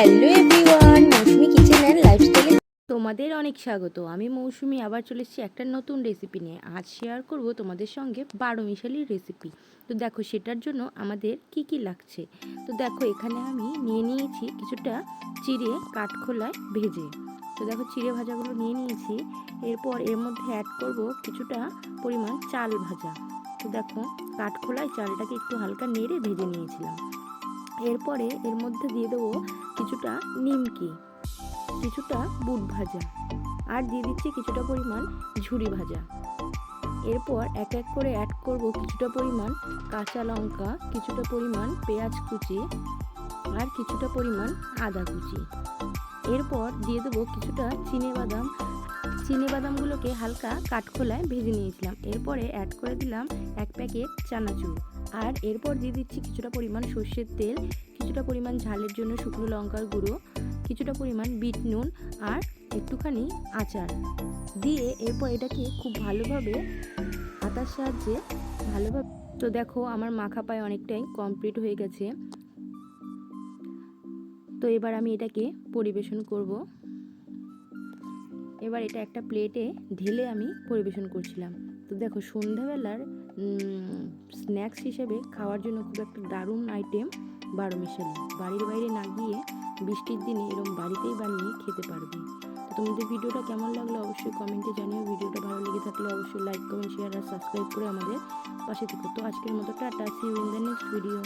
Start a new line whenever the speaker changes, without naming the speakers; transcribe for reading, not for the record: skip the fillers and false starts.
Hello everyone, Mousumi kitchen and লাইফস্টাইলে তোমাদের অনেক স্বাগত। আমি মৌসুমি আবার চলে এসেছি একটা নতুন রেসিপি নিয়ে। আজ শেয়ার করব তোমাদের সঙ্গে বারোমিশালি রেসিপি। তো দেখো সেটার জন্য আমাদের কি কি লাগছে। তো দেখো এখানে আমি নিয়ে নিয়েছি কিছুটা চিড়ে কাঠখোলায় ভেজে। তো দেখো চিড়ে ভাজাগুলো নিয়ে নিয়েছি। এরপর এর মধ্যে অ্যাড করব কিছুটা পরিমাণ চাল ভাজা। তো দেখো কাঠখোলায় চালটাকে একটু হালকা নেড়ে ভেজে নিয়েছিলাম। এরপরে এর মধ্যে দিয়ে দেবো কিছুটা নিমকি, কিছুটা বুট ভাজা, আর দিয়ে দিচ্ছি কিছুটা পরিমাণ ঝুরি ভাজা। এরপর এক এক করে অ্যাড করব কিছুটা পরিমাণ কাঁচা লঙ্কা, কিছুটা পরিমাণ পেঁয়াজ কুচি, আর কিছুটা পরিমাণ আদা কুচি। এরপর দিয়ে দেবো কিছুটা চিনেবাদামগুলোকে হালকা কাঠখোলায় ভেজে নিয়েছিলাম। এরপরে অ্যাড করে দিলাম এক প্যাকেট চানাচুর, আর এরপর দিয়ে দিচ্ছি কিছুটা পরিমাণ সর্ষের তেল, কিছুটা পরিমাণ ঝালের জন্য শুকনো লঙ্কার গুঁড়ো, কিছুটা পরিমাণ বিট নুন, আর একটুখানি আচার দিয়ে এরপর এটাকে খুব ভালোভাবে হাতার সাহায্যে ভালোভাবে। তো দেখো আমার মাখা প্রায় অনেকটাই কমপ্লিট হয়ে গেছে। তো এবার আমি এটাকে পরিবেশন করব। এবার এটা একটা প্লেটে ঢেলে আমি পরিবেশন করছিলাম। তো দেখো সন্ধ্যাবেলার স্ন্যাক্স হিসেবে খাওয়ার জন্য খুব একটা দারুণ আইটেম বারোমিশালি। বাড়ির বাইরে না গিয়ে বৃষ্টির দিনে এরকম বাড়িতেই বানিয়ে খেতে পারবে। তো তোমাদের ভিডিওটা কেমন লাগলো অবশ্যই কমেন্টে জানিও। ভিডিওটা ভালো লেগে থাকলে অবশ্যই লাইক কমেন্ট শেয়ার আর সাবস্ক্রাইব করে আমাদের পাশে থেকো। তো আজকের মতো tata, see you in the next video.